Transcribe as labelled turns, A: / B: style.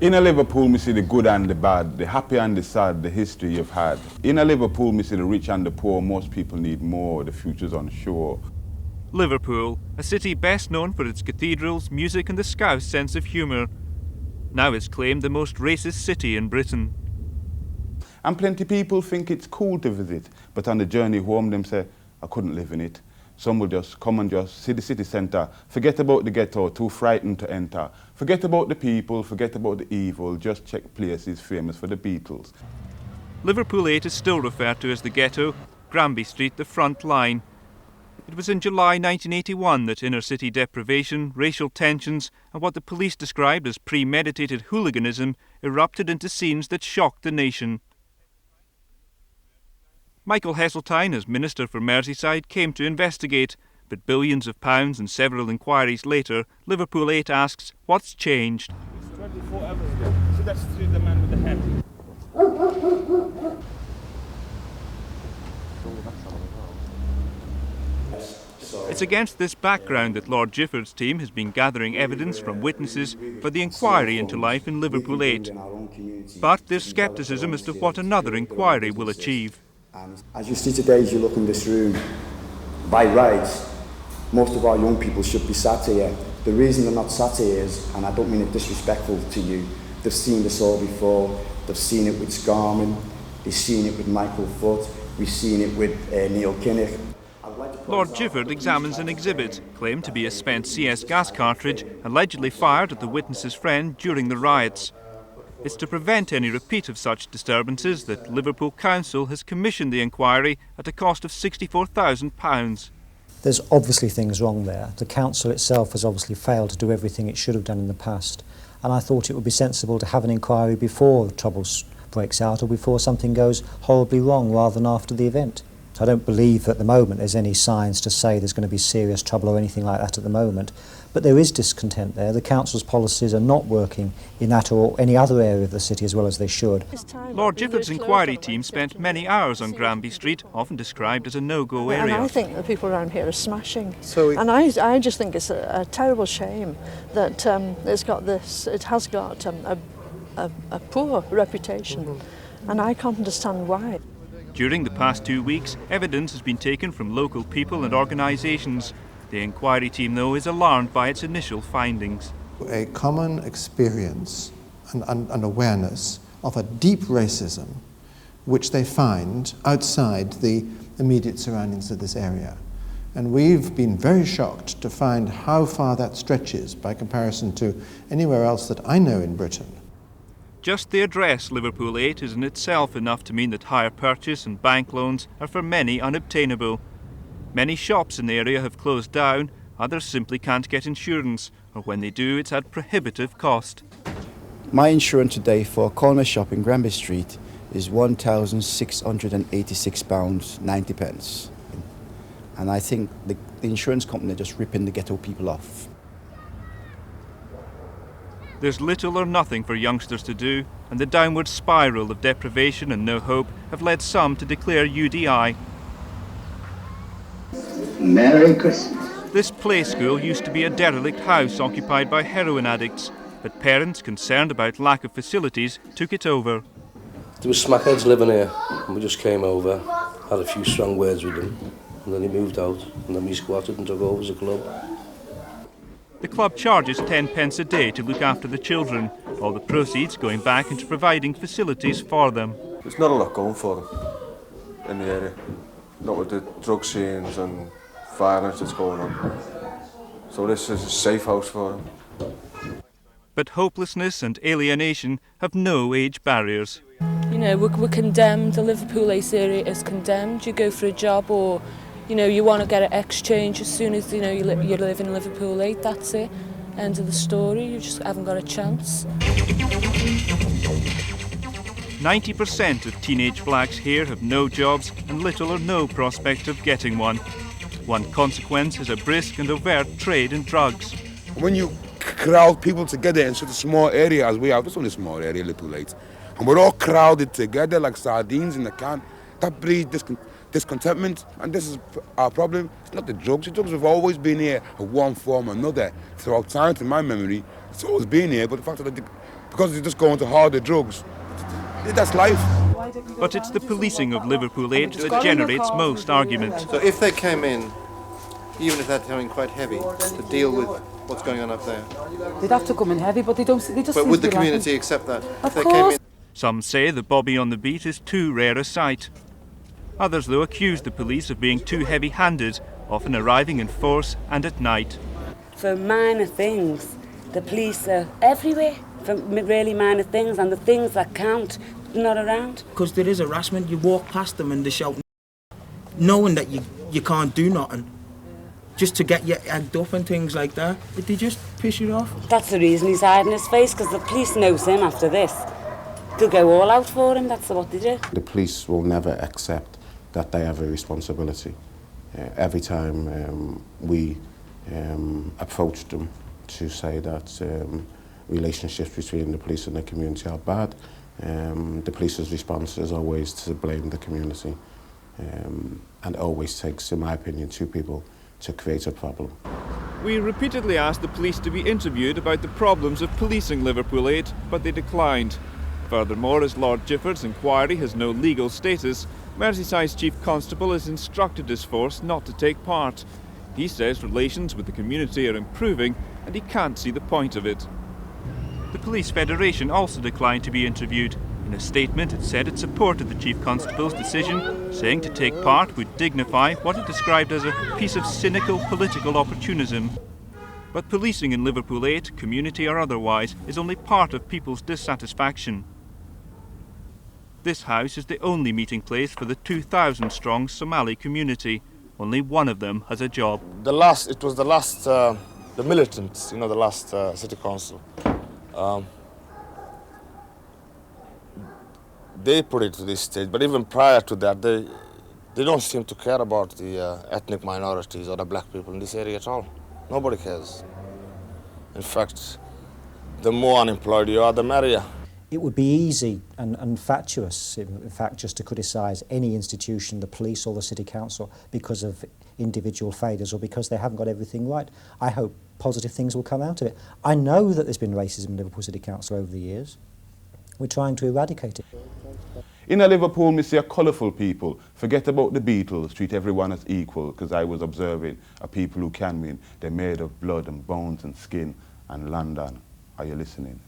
A: Inna Liverpool, me see the good and the bad, the happy and the sad, the history you've had. Inna Liverpool, me see the rich and the poor, most people need more, the future's unsure.
B: Liverpool, a city best known for its cathedrals, music and the Scouse sense of humour. Now it's claimed the most racist city in Britain.
A: And plenty people think it's cool to visit, but on the journey home them say, I couldn't live in it. Some will just come and just see the city centre, forget about the ghetto, too frightened to enter. Forget about the people, forget about the evil, just check places famous for the Beatles.
B: Liverpool 8 is still referred to as the ghetto, Granby Street the front line. It was in July 1981 that inner-city deprivation, racial tensions and what the police described as premeditated hooliganism erupted into scenes that shocked the nation. Michael Heseltine, as Minister for Merseyside, came to investigate, but billions of pounds and several inquiries later, Liverpool 8 asks, what's changed?
C: 24 hours ago, so that's the man with the hat.
B: It's against this background that Lord Gifford's team has been gathering evidence from witnesses for the inquiry into life in Liverpool 8. But there's scepticism as to what another inquiry will achieve.
D: As you see today, as you look in this room, by rights, most of our young people should be sat here. The reason they're not sat here is, and I don't mean it disrespectful to you, they've seen this all before. They've seen it with Scarman, they've seen it with Michael Foot, we've seen it with Neil Kinnock.
B: Lord Gifford examines an exhibit, claimed to be a spent CS gas cartridge, allegedly fired at the witness's friend during the riots. It's to prevent any repeat of such disturbances that Liverpool Council has commissioned the inquiry at a cost of £64,000.
E: There's obviously things wrong there. The council itself has obviously failed to do everything it should have done in the past. And I thought it would be sensible to have an inquiry before trouble breaks out or before something goes horribly wrong rather than after the event. I don't believe at the moment there's any signs to say there's going to be serious trouble or anything like that at the moment. But there is discontent there. The council's policies are not working in that or any other area of the city as well as they should.
B: Lord Gifford's inquiry team spent many hours on Granby Street, often described as a no-go area.
F: And I think the people around here are smashing. And I just think it's a terrible shame that it has got a poor reputation. And I can't understand why.
B: During the past 2 weeks, evidence has been taken from local people and organisations. The inquiry team, though, is alarmed by its initial findings.
G: A common experience and awareness of a deep racism which they find outside the immediate surroundings of this area. And we've been very shocked to find how far that stretches by comparison to anywhere else that I know in Britain.
B: Just the address, Liverpool 8, is in itself enough to mean that hire purchase and bank loans are for many unobtainable. Many shops in the area have closed down, others simply can't get insurance, or when they do, it's at prohibitive cost.
D: My insurance today for a corner shop in Granby Street is £1,686.90. And I think the insurance company are just ripping the ghetto people off.
B: There's little or nothing for youngsters to do, and the downward spiral of deprivation and no hope have led some to declare UDI.
H: Merry Christmas.
B: This play school used to be a derelict house occupied by heroin addicts, but parents concerned about lack of facilities took it over.
I: There were smackheads living here, and we just came over, had a few strong words with them, and then he moved out, and then we squatted and took over as a club.
B: The club charges 10 pence a day to look after the children, all the proceeds going back into providing facilities for them.
J: There's not a lot going for them in the area, not with the drug scenes and violence that's going on. So this is a safe house for them.
B: But hopelessness and alienation have no age barriers.
K: You know, we're condemned, the Liverpool 8 area is condemned. You go for a job or you want to get an exchange as soon as you live in Liverpool 8, that's it. End of the story, you just haven't got a chance.
B: 90% of teenage blacks here have no jobs and little or no prospect of getting one. One consequence is a brisk and overt trade in drugs.
L: When you crowd people together in such a small area as we have, it's only a small area, Liverpool 8, and we're all crowded together like sardines in a can, that breeds discontentment, and this is our problem. It's not the drugs. The drugs have always been here in one form or another throughout time. To my memory, it's always been here, but the fact that because they just go into harder drugs. That's life.
B: But it's the policing of Liverpool 8 that generates most argument.
H: So if they came in, even if they're coming quite heavy, to deal with what's going on up there,
M: they'd have to come in heavy, but they don't. They just.
H: But would the community accept that?
M: Of course.
B: Some say the Bobby on the beat is too rare a sight. Others, though, accuse the police of being too heavy-handed, often arriving in force and at night.
N: For minor things, the police are everywhere. For really minor things, and the things that count, not around.
O: Because there is harassment, you walk past them and they shout, knowing that you can't do nothing, just to get you egged up and things like that. But they just piss you off.
N: That's the reason he's hiding his face, because the police knows him after this. They'll go all out for him, that's what they do.
P: The police will never accept that they have a responsibility. Every time we approach them to say that relationships between the police and the community are bad, the police's response is always to blame the community, and always takes, in my opinion, two people to create a problem.
B: We repeatedly asked the police to be interviewed about the problems of policing Liverpool 8, but they declined. Furthermore, as Lord Gifford's inquiry has no legal status, Merseyside's Chief Constable has instructed his force not to take part. He says relations with the community are improving and he can't see the point of it. The Police Federation also declined to be interviewed. In a statement, it said it supported the Chief Constable's decision, saying to take part would dignify what it described as a piece of cynical political opportunism. But policing in Liverpool 8, community or otherwise, is only part of people's dissatisfaction. This house is the only meeting place for the 2,000-strong Somali community. Only one of them has a job.
Q: The militants, the last city council, they put it to this stage, but even prior to that, they don't seem to care about the ethnic minorities or the black people in this area at all. Nobody cares. In fact, the more unemployed you are, the merrier.
E: It would be easy and fatuous, in fact, just to criticise any institution, the police or the city council, because of individual failures or because they haven't got everything right. I hope positive things will come out of it. I know that there's been racism in Liverpool City Council over the years. We're trying to eradicate it.
A: Inna Liverpool, we see a colourful people. Forget about the Beatles, treat everyone as equal, because I was observing a people who can win. They're made of blood and bones and skin and London. Are you listening?